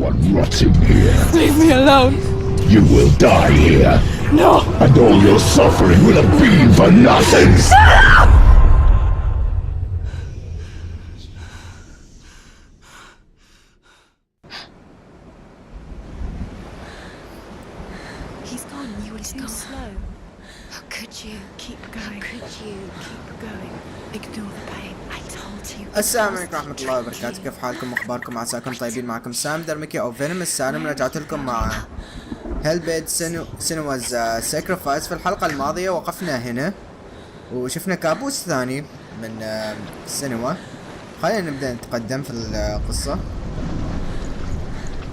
everyone rotting here. Leave me alone. You will die here. No. And all your suffering will have been for nothing. He's gone. You were too slow. How could you? Keep going. How could you? Keep going. Ignore the pain. I told you. السلام عليكم ورحمة الله وبركاته، كيف حالكم واخباركم؟ عساكم طيبين. معكم سام درمكي او فينوم السالم. رجعت لكم مع HellBlade سينوا's ساكرفايس. في الحلقة الماضية وقفنا هنا وشفنا كابوس ثاني من سينوا. خلينا نبدأ نتقدم في القصة.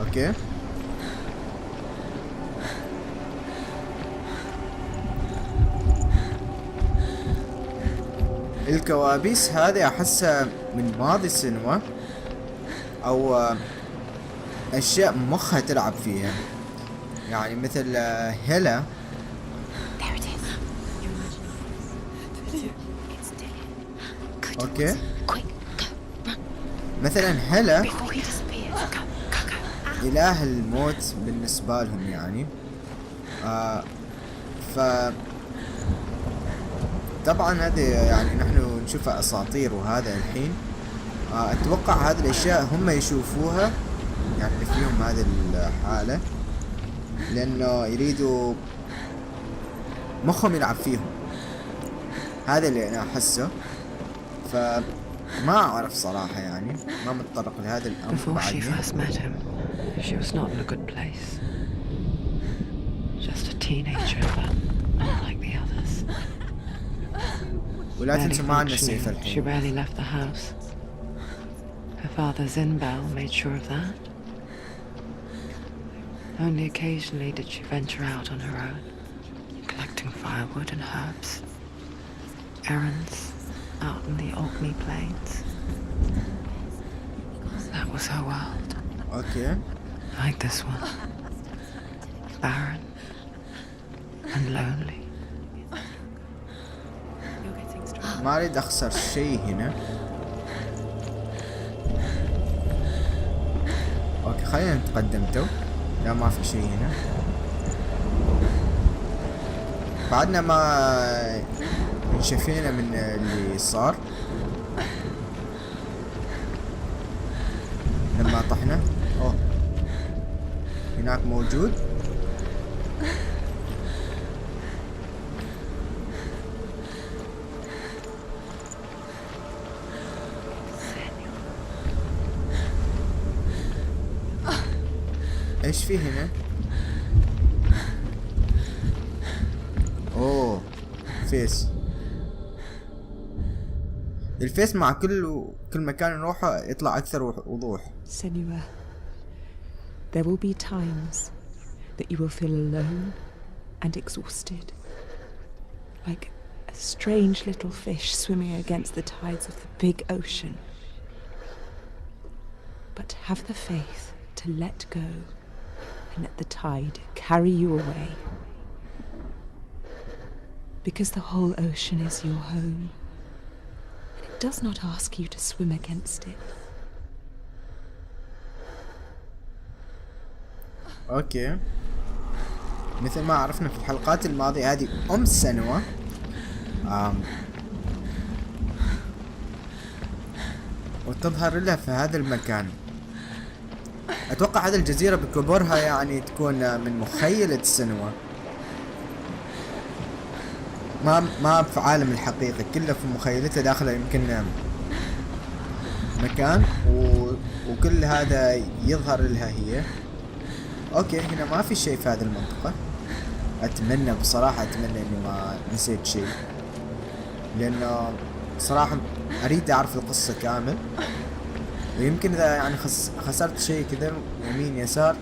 اوكي، الكوابيس هذه احسها من ماضي سينوا او اشياء مخها تلعب فيها، يعني مثل هيلا. اوكي، مثلا هيلا اله الموت بالنسبة لهم يعني. ف طبعا هذه يعني نحن نشوفها اساطير وهذا الحين. اتوقع هذه الاشياء هم يشوفوها، يعني اللي فيهم هذه الحالة، لانه يريدوا مخهم يلعب فيهم. هذا اللي انا احسه، فما اعرف صراحة، يعني ما متطرق لهذا الامر. Before she first met him, she was not in a good place. Just a teenager, but not like the others. ولا تنسوا معنا She السيف الحين. rarely left the house. Her father Zinbel made sure of that. Only occasionally did she venture out on her own, collecting firewood and herbs. Errands out in the Orkney Plains. That was her world. اوكي، Like this one. Barren and lonely. ما اريد اخسر شيء هنا. اوكي، خلينا نتقدم تو. لا، ما في شيء هنا. بعدنا ما انشفينا من اللي صار لما طحنا. اوه، هناك موجود. ايش في هنا؟ اوه، فيس. الفيس مع كل مكان نروحه يطلع اكثر وضوح. Senua, there will be times that you will feel alone and exhausted, like a strange little fish swimming against the tides of the big ocean. But have the faith to let go and let the tide carry you away. Because the whole ocean is your home, and it does not ask you to swim against it. اوكي، مثل ما عرفنا في الحلقات الماضية، هذه سنوا. وتظهر لها في هذا المكان. اتوقع هذه الجزيرة بكبرها يعني تكون من مخيلة سنوا، ما في عالم الحقيقي، كله في مخيلتها داخله يمكن مكان وكل هذا يظهر لها هي. اوكي، هنا ما في شيء في هذه المنطقة. اتمنى بصراحة، اتمنى اني ما نسيت شيء، لانه صراحة اريد اعرف القصة كامل. ويمكن اذا يعني خسرت شيء كذا يمين يسار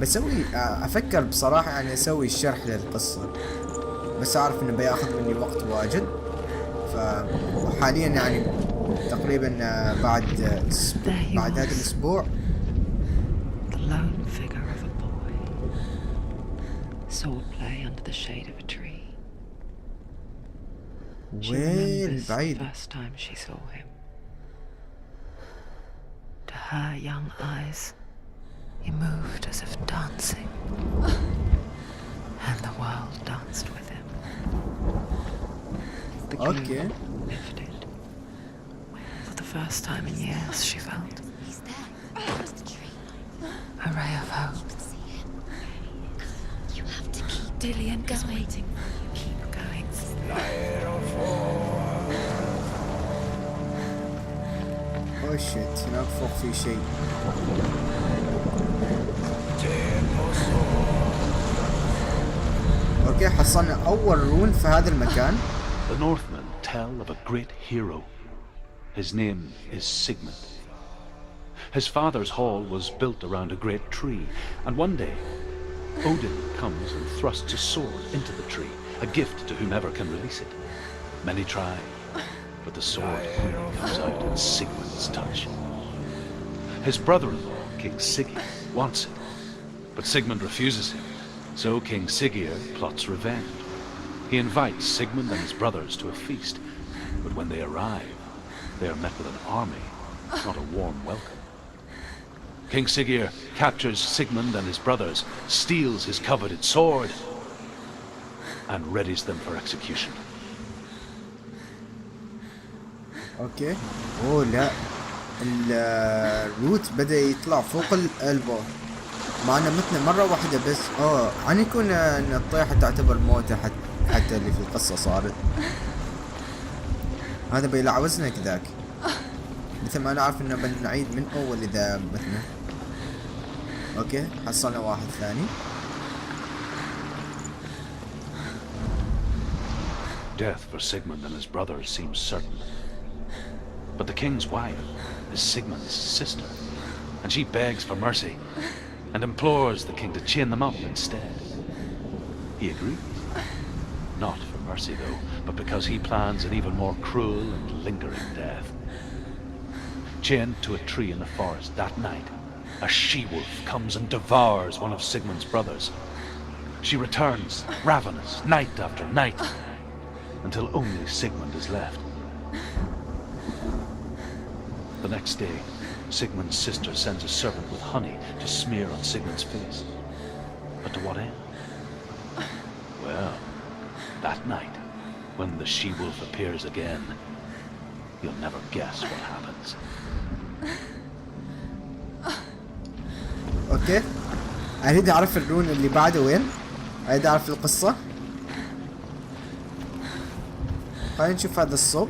بسوي افكر بصراحة يعني اسوي شرح للقصة، بس اعرف انه بياخذ مني وقت واجد. فحاليا يعني تقريبا بعد هذا الاسبوع. The lone figure of a boy. Sword play under the shade of a tree. She وين remembers the بعيد. first time she saw him. her young eyes, he moved as if dancing, and the world danced with him. The gloom Okay. lifted. For the first time in years, she felt He's there. Across the tree. a ray of hope. See him. You have to keep Dillian is waiting for you. Keep going. اوه شيت، هناك فوق في شيء. اوكي، حصلنا اول رون في هذا المكان. The Northmen tell of a great hero. His name is Sigmund. His father's hall was built around a great tree, and one day Odin comes and thrusts a sword into the tree, a gift to whomever can release it. Many try, but the sword only comes out in Sigmund's touch. His brother-in-law, King Siggy, wants it, but Sigmund refuses him, so King Siggeir plots revenge. He invites Sigmund and his brothers to a feast, but when they arrive, they are met with an army, not a warm welcome. King Siggeir captures Sigmund and his brothers, steals his coveted sword, and readies them for execution. اوكي. اوه لا، الروت بدأ يطلع فوق الألبو، معنا متنا مرة واحدة بس. عن يكون ان الطيحة تعتبر موتة حتى اللي في القصة صارت. هذا بيلعوزنا كذاك، مثل ما نعرف انه بنعيد من اول اذا متنا. اوكي، حصلنا واحد ثاني. Death for Sigmund and his brothers seems certain. But the king's wife is Sigmund's sister, and she begs for mercy and implores the king to chain them up instead. He agrees. Not for mercy though, but because he plans an even more cruel and lingering death. Chained to a tree in the forest that night, a she-wolf comes and devours one of Sigmund's brothers. She returns, ravenous, night after night, until only Sigmund is left. The next day, Sigmund's sister sends a servant with honey to smear on Sigmund's face. But to what end? Well, that night, when the she-wolf appears again, you'll never guess what happens. اوكي، اريد اعرف الرون اللي بعده وين. اريد اعرف القصة. خلينا نشوف هذا الصوب.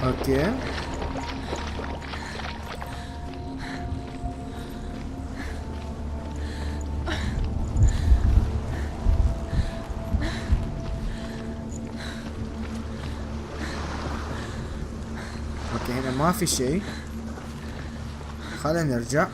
اوكي، هنا ما في شيء. خلينا نرجع.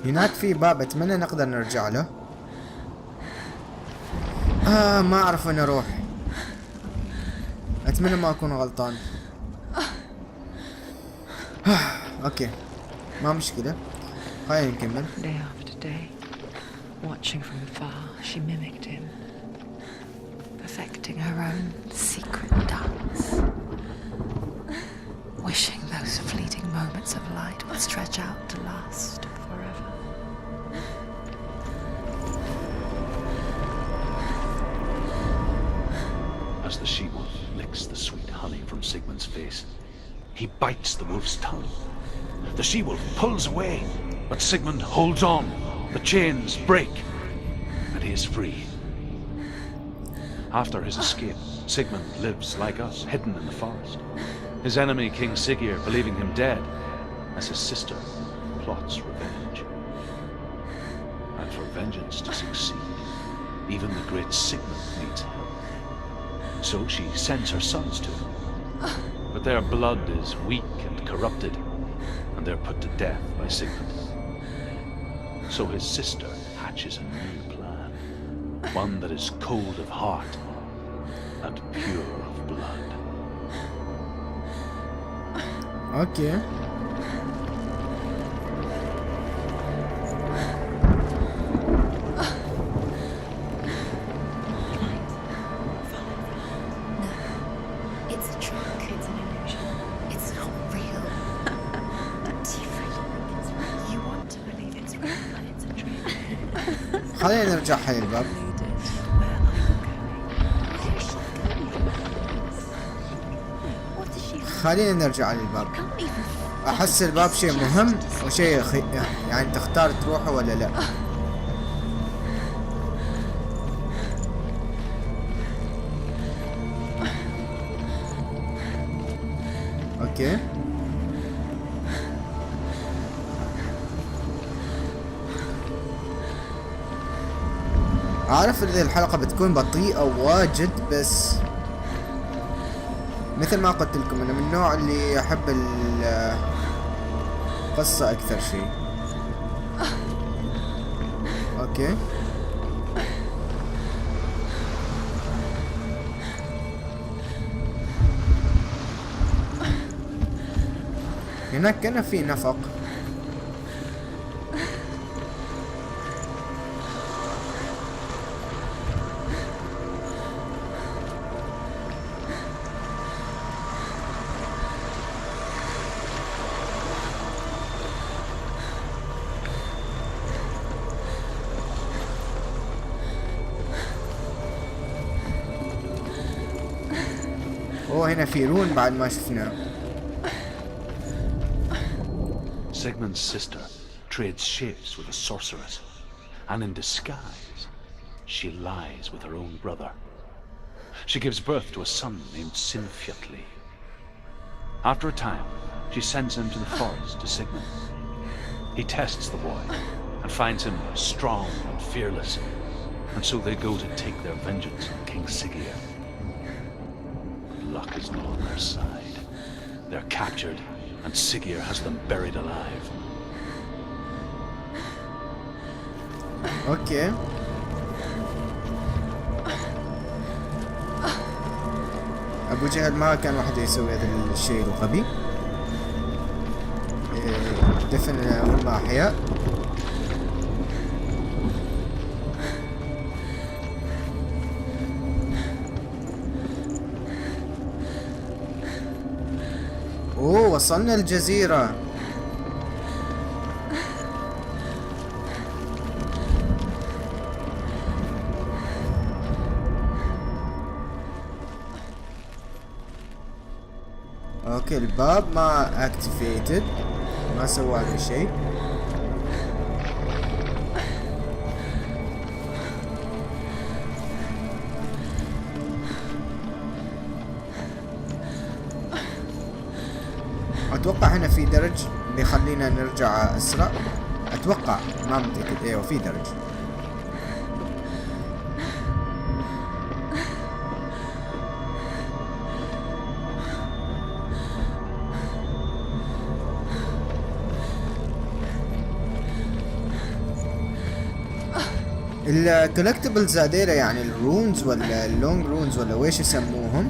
هناك في باب، اتمنى نقدر نرجع له. ما اعرف وين اروح. اتمنى ما اكون غلطان. اوكي، ما مشكلة، خلينا نكمل. Day after day, watching from afar, she mimicked him, perfecting her own secret dance, wishing those fleeting moments of light would stretch out to last forever. As the she-wolf licks the sweet honey from Sigmund's face, he bites the wolf's tongue. The she-wolf pulls away, but Sigmund holds on. The chains break, and he is free. After his escape, Sigmund lives like us, hidden in the forest. His enemy, King Siggeir, believing him dead, as his sister plots revenge. And for vengeance to succeed, even the great Sigmund needs help. So she sends her sons to him. But their blood is weak and corrupted, and they're put to death by Sigmund. So his sister hatches a new plan, one that is cold of heart and pure of blood. اوكي. It's a trick. It's an illusion. It's not real. But you want to believe it's real, but it's a trick. خلينا نرجع حل الباب. خلينا نرجع للباب. احس الباب شيء مهم وشيء يعني تختار تروحه ولا لا. اوكي. اعرف ان الحلقة بتكون بطيئة واجد، بس مثل ما قلت لكم انا من النوع اللي احب القصة اكثر شيء. اوكي. هناك كان في نفق. اوه هنا في رون بعد ما شفناه. Sigmund's sister trades shapes with a sorceress, and in disguise, she lies with her own brother. She gives birth to a son named Sinfjotli. After a time, she sends him to the forest to Sigmund. He tests the boy and finds him strong and fearless, and so they go to take their vengeance on King Siggeir. Luck is not on their side. They're captured, and Siggeir has them buried alive. اوكي. ابو جهل ما كان وحده يسوي هذا الشيء الغبي. دفن هم احياء. اوه وصلنا الجزيرة. اوكي الباب ما اكتيفيتد، ما سوى لي شيء. اتوقع هنا في درج بيخلينا نرجع اسرع. اتوقع ما متأكد. ايوه في درج. الكولكتبلز هذيلا يعني الرونز ولا اللونج رونز ولا ويش يسموهم.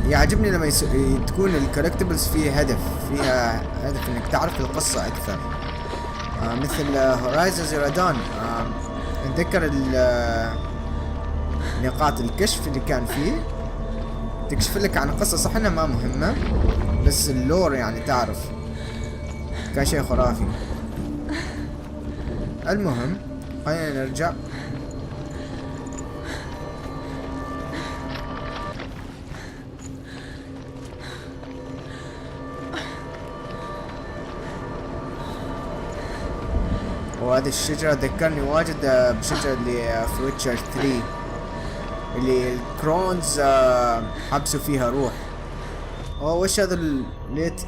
يعجبني لما تكون الكولكتبلز فيه هدف، فيها هدف انك تعرف القصة اكثر. مثل هورايزن زيرو دون. اتذكر نقاط الكشف اللي كان فيه تكشف لك عن قصة، صح انها ما مهمة بس اللور يعني تعرف كان شيء خرافي. المهم خلينا نرجع. وهذه الشجرة ذكرني واجد بشجرة اللي في ويتشر 3 اللي الكرونز حبسوا فيها روح. اوه وش هذا الليت؟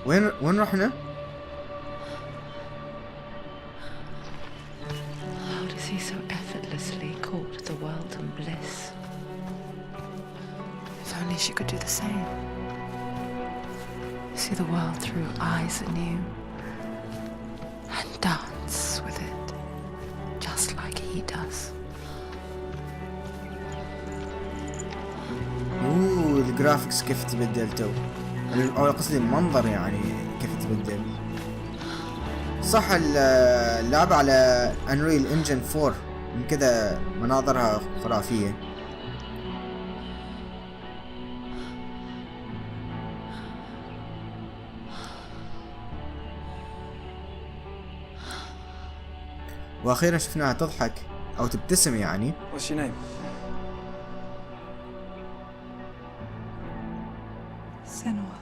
وين رحنا؟ she could do the same. See the world through eyes anew and dance with it, just like he does. الجرافيكس كيف تبدل تو، او قصدي المنظر يعني كيف تبدل. صح اللعبة على انريل انجن 4 من كذا مناظرها خرافية. واخيرا شفناها تضحك او تبتسم يعني. What's your name? Senua.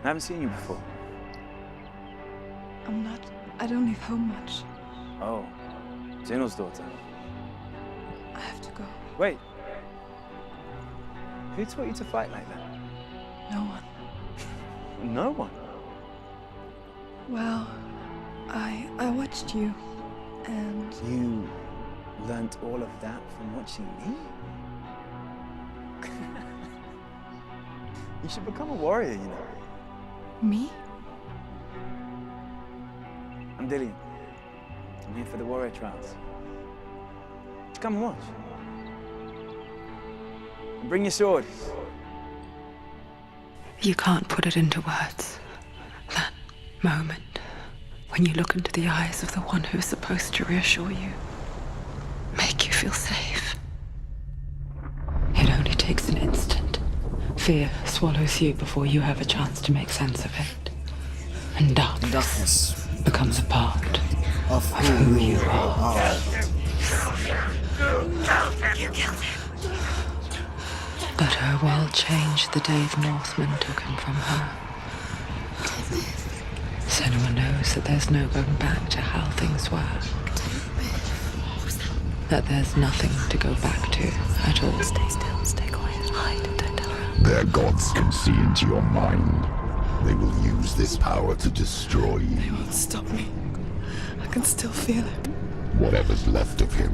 I haven't seen you before. I don't leave home much. Oh, Zenua's daughter. I have to go. Wait. Who taught you to fight like that? No one. No one. Well, I watched you, and You learnt all of that from watching me? You should become a warrior, you know. me? I'm Dillian. I'm here for the warrior trials. Come and watch. And bring your sword. You can't put it into words. That moment when you look into the eyes of the one who's supposed to reassure you, make you feel safe. It only takes an instant. Fear swallows you before you have a chance to make sense of it. And darkness becomes a part of who you are. You killed him. But her world changed the day the Northmen took him from her. Senua knows that there's no going back to how things were. That there's nothing to go back to at all. Stay still, stay quiet, hide, don't tell her. Their gods can see into your mind. They will use this power to destroy They you. won't stop me. I can still feel it. Whatever's left of him,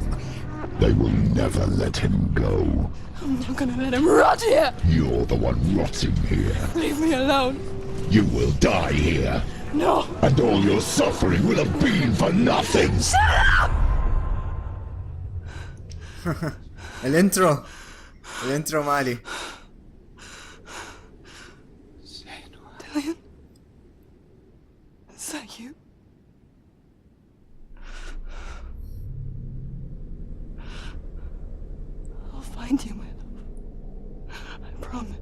they will never let him go. I'm not gonna let him rot here. You're the one rotting here. Leave me alone. You will die here. No. And all your suffering will have been for nothing. الانترو مالي. Dillian? Is that you? I'll find you, my love. I promise.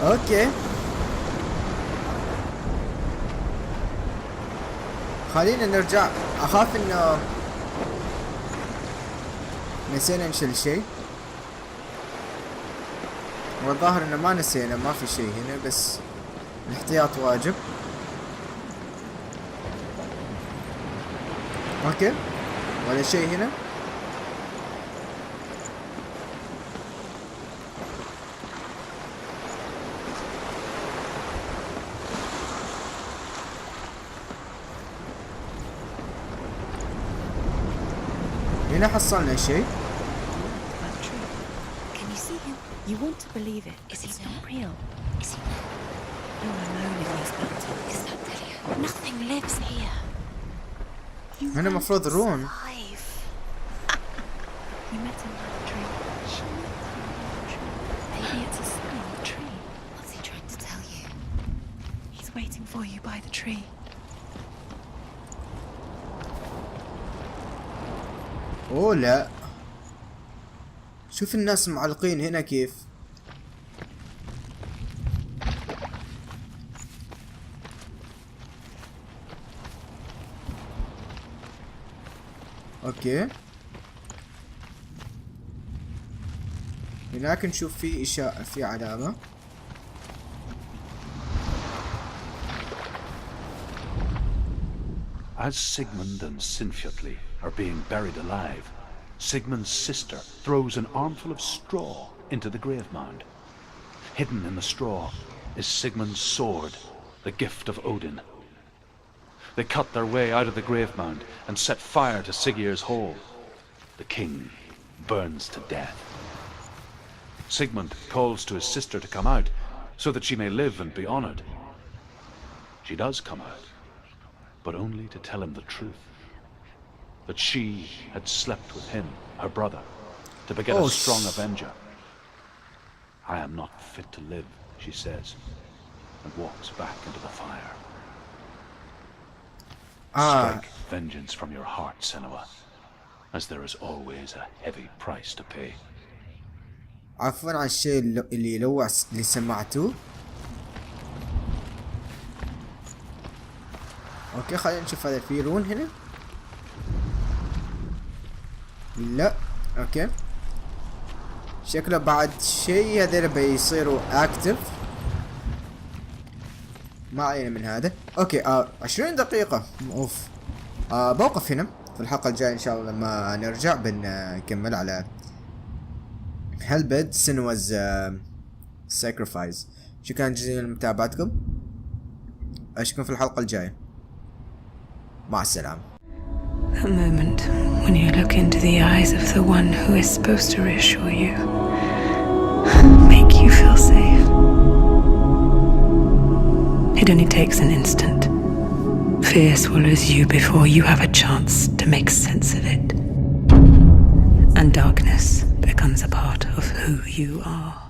اوكي، خلينا نرجع. اخاف انه نسينا نشيل شيء، والظاهر انه ما نسينا، ما في شيء هنا، بس الاحتياط واجب. اوكي، ولا شيء هنا. هنا حصلنا شيء. Can you see him? You want to believe it. Is he not real? Is he not? You're alone in these mountains. Is that Dillian? Nothing lives here. هنا مفروض رون. Alive. You met him by the tree. Maybe it's a sign of the tree. What's he trying to tell you? He's waiting for you by the tree. اوه لا، شوف الناس معلقين هنا كيف. اوكي، هناك نشوف في اشارة، في علامة. As Sigmund and Sinfjotli are being buried alive, Sigmund's sister throws an armful of straw into the grave mound. Hidden in the straw is Sigmund's sword the gift of Odin. They cut their way out of the grave mound and set fire to Siggeir's hall. The king burns to death. Sigmund calls to his sister to come out so that she may live and be honored. She does come out, but only to tell him the truth. That she had slept with him, her brother, to beget a strong avenger. I am not fit to live, she says, and walks back into the fire. Strike vengeance from your heart, Senua, as there is always a heavy price to pay. عفوا عن الشيء اللي يلوع اللي سمعتوه. اوكي خلينا نشوف هذا في رون هنا. لا اوكي شكله بعد شيء هذول بيصيروا اكتف. ما علينا من هذا. اوكي 20 دقيقة. اوف. بوقف هنا. في الحلقة الجاية ان شاء الله لما نرجع بنكمل على HellBlade Senua's Sacrifice. شكرا جزيلا لمتابعتكم. اشوفكم في الحلقة الجاية. مع السلامة. That moment when you look into the eyes of the one who is supposed to reassure you, make you feel safe. It only takes an instant. Fear swallows you before you have a chance to make sense of it. And darkness becomes a part of who you are.